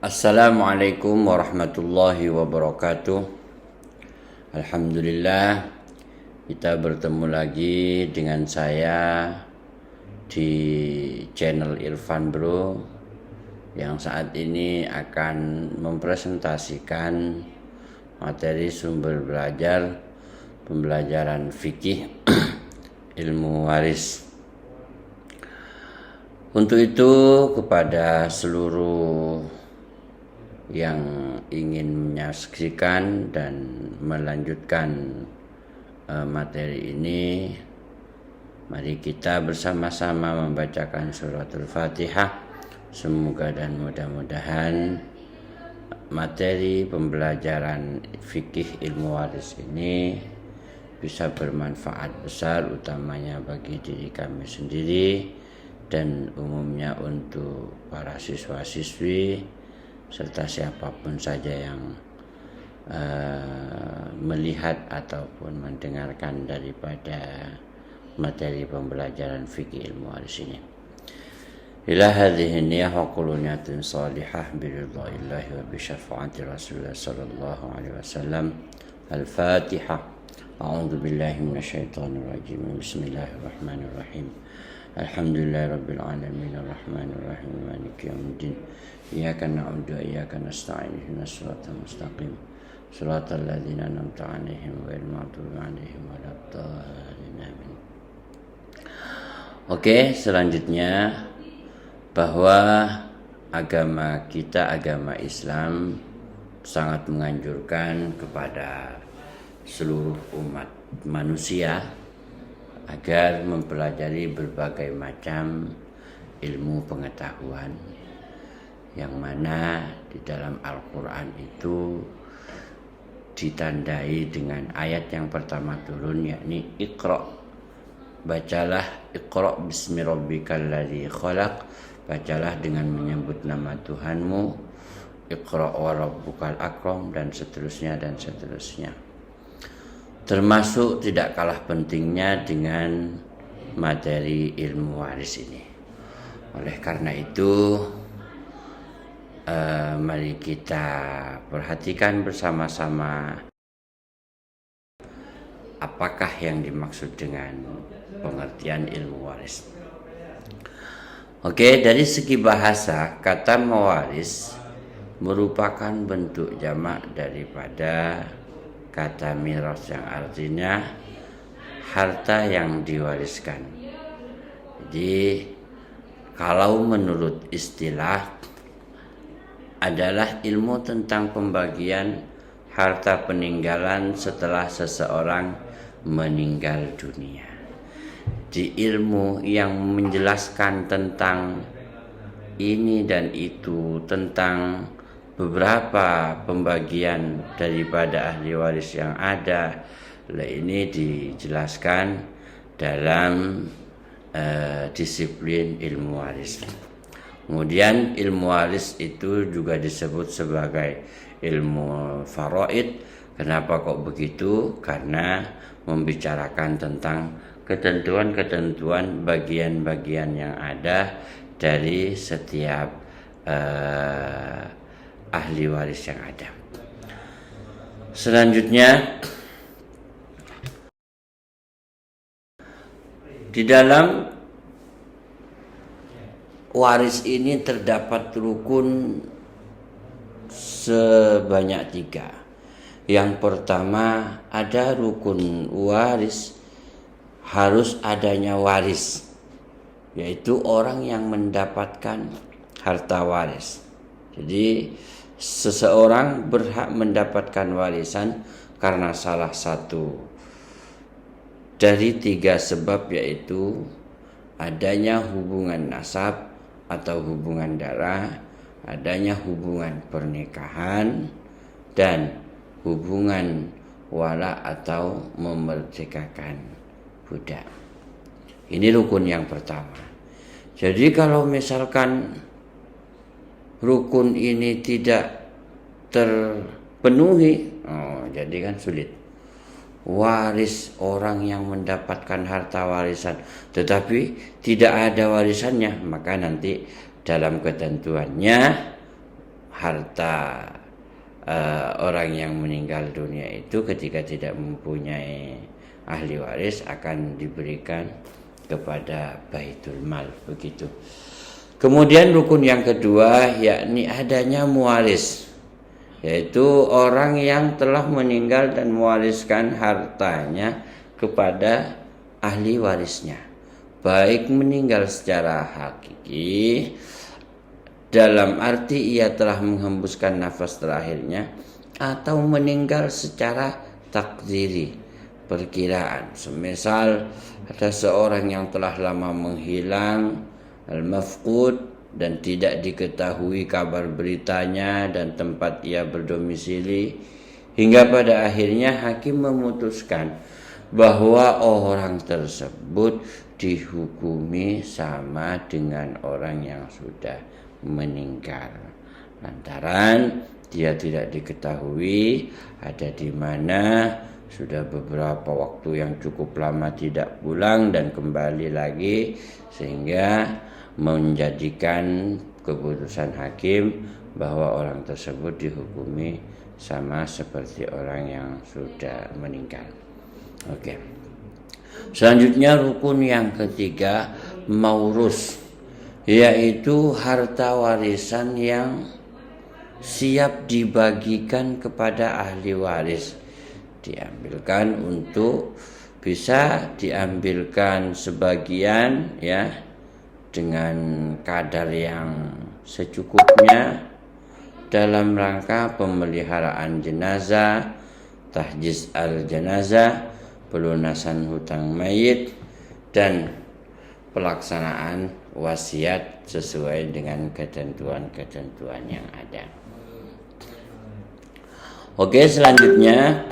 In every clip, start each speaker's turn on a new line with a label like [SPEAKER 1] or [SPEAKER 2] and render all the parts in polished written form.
[SPEAKER 1] Assalamualaikum warahmatullahi wabarakatuh. Alhamdulillah, kita bertemu lagi dengan saya di channel Irfan Bro yang saat ini akan mempresentasikan materi sumber belajar pembelajaran fikih ilmu waris. Untuk itu, kepada seluruh yang ingin menyaksikan dan melanjutkan materi ini, mari kita bersama-sama membacakan suratul Fatihah. Semoga dan mudah-mudahan materi pembelajaran fikih ilmu waris ini bisa bermanfaat besar, utamanya bagi diri kami sendiri dan umumnya untuk para siswa-siswi serta siapapun saja yang melihat ataupun mendengarkan daripada materi pembelajaran fikih ilmu waris ini. Ila hadhihi niyyah wa kullu niyatin salihah bi ridwanillahi wa bi syafaati Rasulillah sallallahu alaihi wasallam. Al-Fatihah. A'udzu billahi minasyaitonir rajim. Bismillahirrahmanirrahim. Alhamdulillahi rabbil alamin arrahmanir rahim maliki yaumiddin. Iyyaka na'budu wa iyyaka nasta'in ihdinas siratal mustaqim siratal ladzina an'amta 'alaihim ghairil maghdubi 'alaihim waladdallin. Amin. Oke, selanjutnya bahwa agama kita, agama Islam, sangat menganjurkan kepada seluruh umat manusia agar mempelajari berbagai macam ilmu pengetahuan, yang mana di dalam Al-Quran itu ditandai dengan ayat yang pertama turun, yakni Iqra. Bacalah, Iqra bismi rabbikal ladzi khalaq. Bacalah dengan menyebut nama Tuhanmu. Iqra wa rabbukal akram, dan seterusnya dan seterusnya. Termasuk tidak kalah pentingnya dengan materi ilmu waris ini. Oleh karena itu, mari kita perhatikan bersama-sama apakah yang dimaksud dengan pengertian ilmu waris. Oke, dari segi bahasa, kata mewaris merupakan bentuk jamak daripada kata miras, yang artinya harta yang diwariskan. Jadi kalau menurut istilah adalah ilmu tentang pembagian harta peninggalan setelah seseorang meninggal dunia. Di ilmu yang menjelaskan tentang ini dan itu, tentang beberapa pembagian daripada ahli waris yang ada, ini dijelaskan dalam disiplin ilmu waris. Kemudian ilmu waris itu juga disebut sebagai ilmu faraid. Kenapa kok begitu? Karena membicarakan tentang ketentuan-ketentuan bagian-bagian yang ada dari setiap ahli waris yang ada. Selanjutnya, di dalam waris ini terdapat rukun sebanyak 3. Yang pertama, ada rukun waris, harus adanya waris, yaitu orang yang mendapatkan harta waris. Jadi seseorang berhak mendapatkan warisan karena salah satu dari 3 sebab, yaitu adanya hubungan nasab atau hubungan darah, adanya hubungan pernikahan, dan hubungan wala atau memerdekakan budak. Ini rukun yang pertama. Jadi kalau misalkan rukun ini tidak terpenuhi, jadi kan sulit. Waris, orang yang mendapatkan harta warisan tetapi tidak ada warisannya, maka nanti dalam ketentuannya harta orang yang meninggal dunia itu ketika tidak mempunyai ahli waris akan diberikan kepada Baitul Mal, begitu. Kemudian rukun yang kedua yakni adanya muwaris, yaitu orang yang telah meninggal dan mewariskan hartanya kepada ahli warisnya, baik meninggal secara hakiki dalam arti ia telah menghembuskan nafas terakhirnya, atau meninggal secara takdiri, perkiraan. Semisal ada seorang yang telah lama menghilang, al-mafqud, dan tidak diketahui kabar beritanya dan tempat ia berdomisili, hingga pada akhirnya hakim memutuskan bahwa orang tersebut dihukumi sama dengan orang yang sudah meninggal, lantaran dia tidak diketahui ada di mana, sudah beberapa waktu yang cukup lama tidak pulang dan kembali lagi, sehingga menjadikan keputusan hakim bahwa orang tersebut dihukumi sama seperti orang yang sudah meninggal. Oke. Selanjutnya rukun yang ketiga, maurus, yaitu harta warisan yang siap dibagikan kepada ahli waris. Diambilkan untuk bisa diambilkan sebagian ya dengan kadar yang secukupnya dalam rangka pemeliharaan jenazah, tahjiz al-janazah, pelunasan hutang mayit, dan pelaksanaan wasiat sesuai dengan ketentuan-ketentuan yang ada. Oke, selanjutnya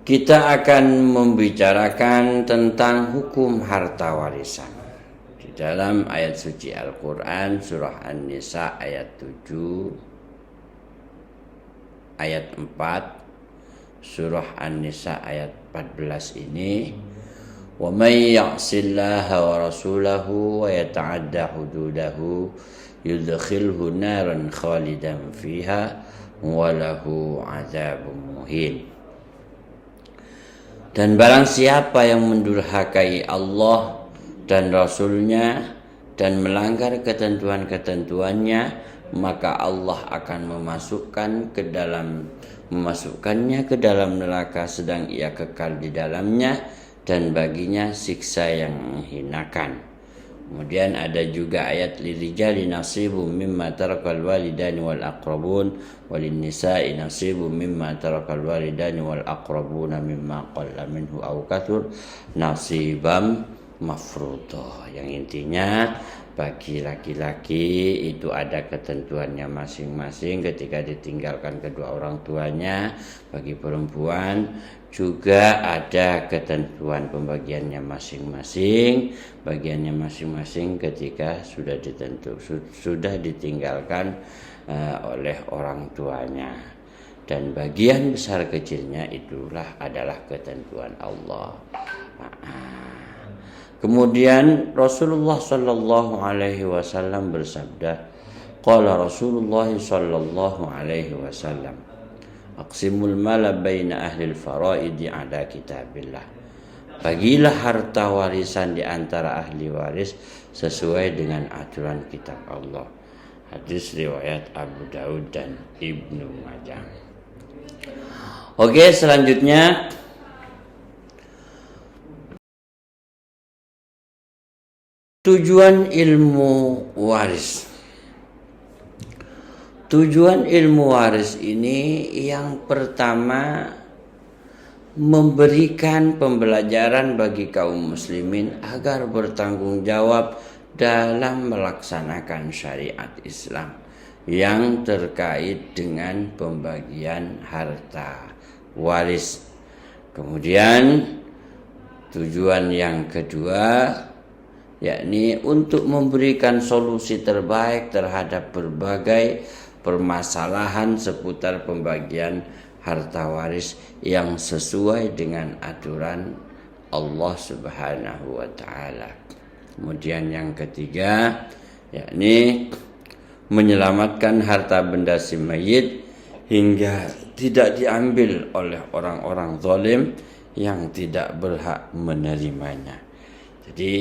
[SPEAKER 1] kita akan membicarakan tentang hukum harta warisan. Di dalam ayat suci Al-Quran surah An-Nisa ayat 7, ayat 4, surah An-Nisa ayat 14 ini, wa may ya'sillaha wa rasulahu wa yata'adda hududahu yudkhilhu naran khalidan fiha wa lahu 'adzabun muhin. Dan barang siapa yang mendurhakai Allah dan Rasulnya dan melanggar ketentuan-ketentuannya, maka Allah akan memasukkannya ke dalam neraka sedang ia kekal di dalamnya, dan baginya siksa yang menghinakan. Kemudian ada juga ayat lirijali nasibum mimma tarakal walidani wal aqrabun walin nisa'i nasibum mimma tarakal walidani wal aqrabuna mimma qalla minhu aw kathur nasibam mafruḍah, yang intinya bagi laki-laki itu ada ketentuannya masing-masing ketika ditinggalkan kedua orang tuanya. Bagi perempuan juga ada ketentuan pembagiannya masing-masing, bagiannya masing-masing ketika sudah ditinggalkan oleh orang tuanya. Dan bagian besar kecilnya itulah adalah ketentuan Allah. Kemudian Rasulullah sallallahu alaihi wasallam bersabda, qala Rasulullah sallallahu alaihi wasallam, aqsimul mala baina ahli al-faraidi ala kitabillah. Bagilah harta warisan di antara ahli waris sesuai dengan aturan kitab Allah. Hadis riwayat Abu Daud dan Ibnu Majah. Oke, selanjutnya tujuan ilmu waris. Tujuan ilmu waris ini yang pertama memberikan pembelajaran bagi kaum muslimin agar bertanggung jawab dalam melaksanakan syariat Islam yang terkait dengan pembagian harta waris. Kemudian tujuan yang kedua yakni untuk memberikan solusi terbaik terhadap berbagai permasalahan seputar pembagian harta waris yang sesuai dengan aturan Allah Subhanahu wa taala. Kemudian yang ketiga yakni menyelamatkan harta benda si mayit hingga tidak diambil oleh orang-orang zalim yang tidak berhak menerimanya. Jadi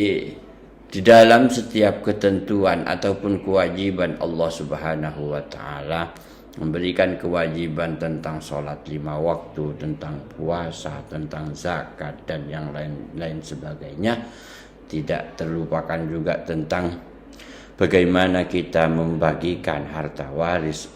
[SPEAKER 1] di dalam setiap ketentuan ataupun kewajiban Allah Subhanahu wa taala memberikan kewajiban tentang sholat 5 waktu, tentang puasa, tentang zakat dan yang lain sebagainya, tidak terlupakan juga tentang bagaimana kita membagikan harta waris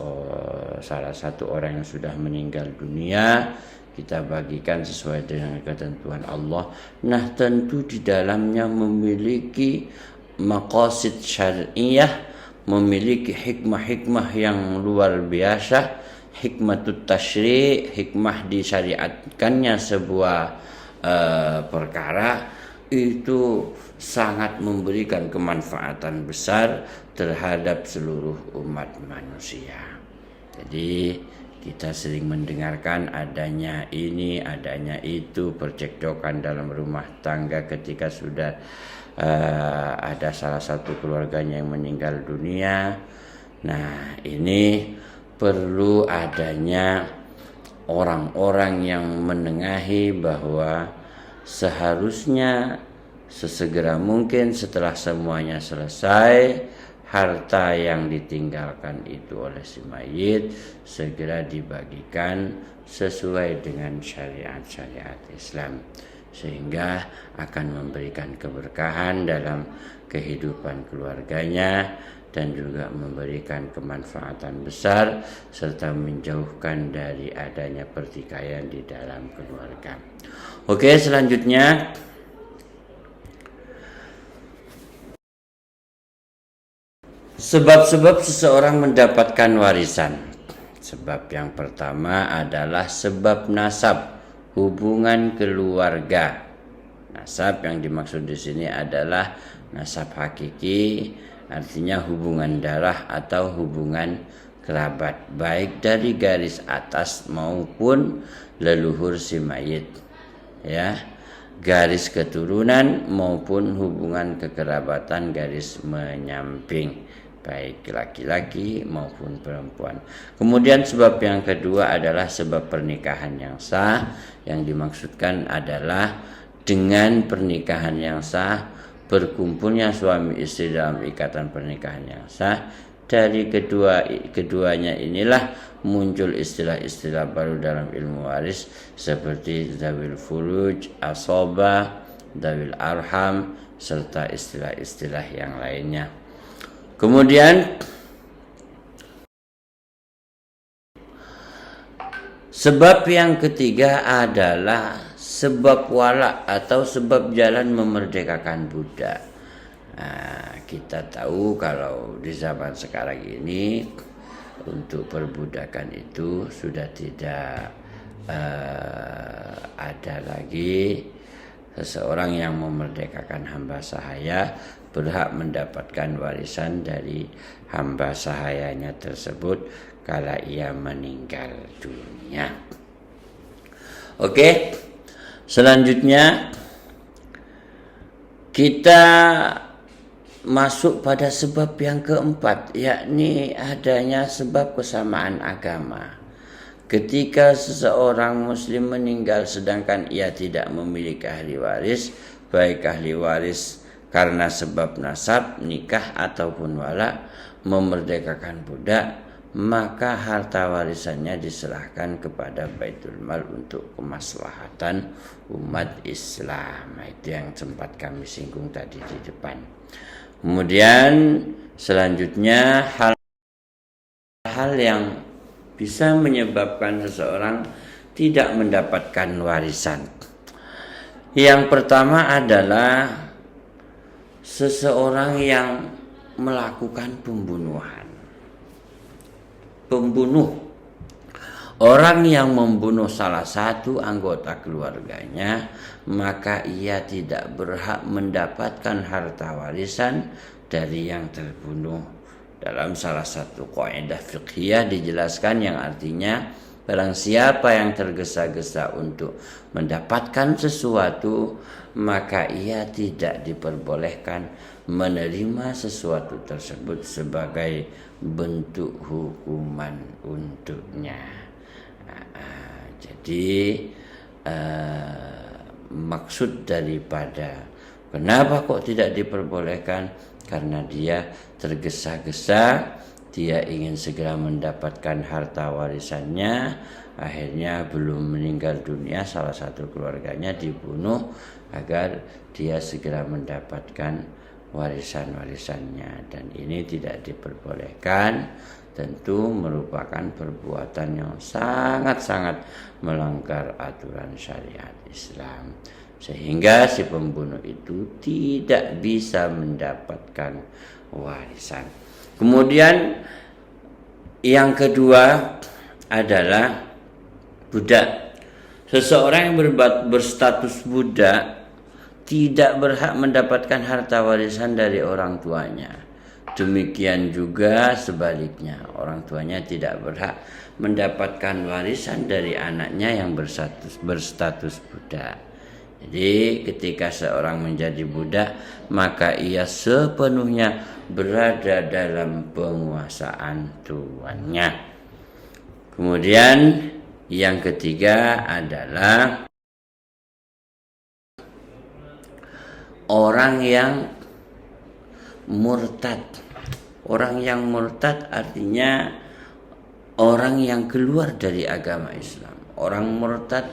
[SPEAKER 1] salah satu orang yang sudah meninggal dunia, kita bagikan sesuai dengan ketentuan Allah. Nah, tentu di dalamnya memiliki maqasid syariah, memiliki hikmah-hikmah yang luar biasa, hikmatut tasyri', hikmah disyariatkannya sebuah perkara itu sangat memberikan kemanfaatan besar terhadap seluruh umat manusia. Jadi kita sering mendengarkan adanya ini, adanya itu, percekcokan dalam rumah tangga ketika sudah ada salah satu keluarganya yang meninggal dunia. Nah, ini perlu adanya orang-orang yang menengahi bahwa seharusnya sesegera mungkin setelah semuanya selesai, harta yang ditinggalkan itu oleh si mayit segera dibagikan sesuai dengan syariat-syariat Islam, sehingga akan memberikan keberkahan dalam kehidupan keluarganya dan juga memberikan kemanfaatan besar serta menjauhkan dari adanya pertikaian di dalam keluarga. Oke, selanjutnya sebab-sebab seseorang mendapatkan warisan. Sebab yang pertama adalah sebab nasab, hubungan keluarga. Nasab yang dimaksud di sini adalah nasab hakiki, artinya hubungan darah atau hubungan kerabat, baik dari garis atas maupun leluhur si mayit, ya, garis keturunan maupun hubungan kekerabatan garis menyamping, baik laki-laki maupun perempuan. Kemudian sebab yang kedua adalah sebab pernikahan yang sah. Yang dimaksudkan adalah dengan pernikahan yang sah, berkumpulnya suami istri dalam ikatan pernikahan yang sah. Dari keduanya inilah muncul istilah-istilah baru dalam ilmu waris seperti zawil furuj, asobah, zawil arham, serta istilah-istilah yang lainnya. Kemudian sebab yang ketiga adalah sebab wala atau sebab jalan memerdekakan budak. Nah, kita tahu kalau di zaman sekarang ini untuk perbudakan itu sudah tidak ada lagi. Seseorang yang memerdekakan hamba sahaya berhak mendapatkan warisan dari hamba sahayanya tersebut kala ia meninggal dunia. Oke, selanjutnya kita masuk pada sebab yang keempat, yakni adanya sebab kesamaan agama. Ketika seseorang muslim meninggal sedangkan ia tidak memiliki ahli waris, baik ahli waris karena sebab nasab, nikah ataupun wala, memerdekakan budak, maka harta warisannya diserahkan kepada Baitul Mal untuk kemaslahatan umat Islam. Itu yang sempat kami singgung tadi di depan. Kemudian selanjutnya hal yang bisa menyebabkan seseorang tidak mendapatkan warisan. Yang pertama adalah seseorang yang melakukan pembunuhan. Pembunuh, orang yang membunuh salah satu anggota keluarganya, maka ia tidak berhak mendapatkan harta warisan dari yang terbunuh. Dalam salah satu kaidah fiqhiyah dijelaskan yang artinya barang siapa yang tergesa-gesa untuk mendapatkan sesuatu, maka ia tidak diperbolehkan menerima sesuatu tersebut sebagai bentuk hukuman untuknya. Jadi maksud daripada kenapa kok tidak diperbolehkan, karena dia tergesa-gesa, dia ingin segera mendapatkan harta warisannya, akhirnya belum meninggal dunia salah satu keluarganya dibunuh agar dia segera mendapatkan warisan-warisannya, dan ini tidak diperbolehkan. Tentu merupakan perbuatan yang sangat-sangat melanggar aturan syariat Islam, sehingga si pembunuh itu tidak bisa mendapatkan warisan. Kemudian yang kedua adalah budak. Seseorang yang berstatus budak tidak berhak mendapatkan harta warisan dari orang tuanya. Demikian juga sebaliknya, orang tuanya tidak berhak mendapatkan warisan dari anaknya yang berstatus budak. Jadi ketika seorang menjadi budak, maka ia sepenuhnya berada dalam penguasaan tuannya. Kemudian yang ketiga adalah orang yang murtad. Orang yang murtad artinya orang yang keluar dari agama Islam. Orang murtad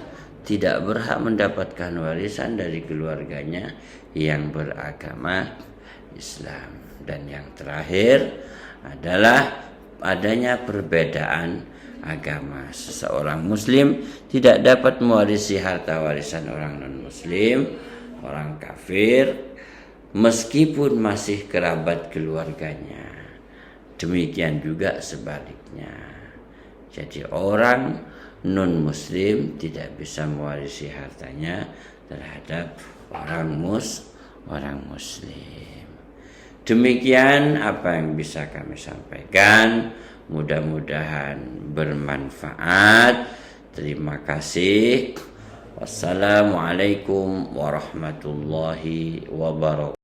[SPEAKER 1] tidak berhak mendapatkan warisan dari keluarganya yang beragama Islam. Dan yang terakhir adalah adanya perbedaan agama. Seseorang muslim tidak dapat mewarisi harta warisan orang non-muslim, orang kafir, meskipun masih kerabat keluarganya. Demikian juga sebaliknya. Jadi orang non-muslim tidak bisa mewarisi hartanya terhadap orang muslim. Demikian apa yang bisa kami sampaikan. Mudah-mudahan bermanfaat. Terima kasih. Wassalamualaikum warahmatullahi wabarakatuh.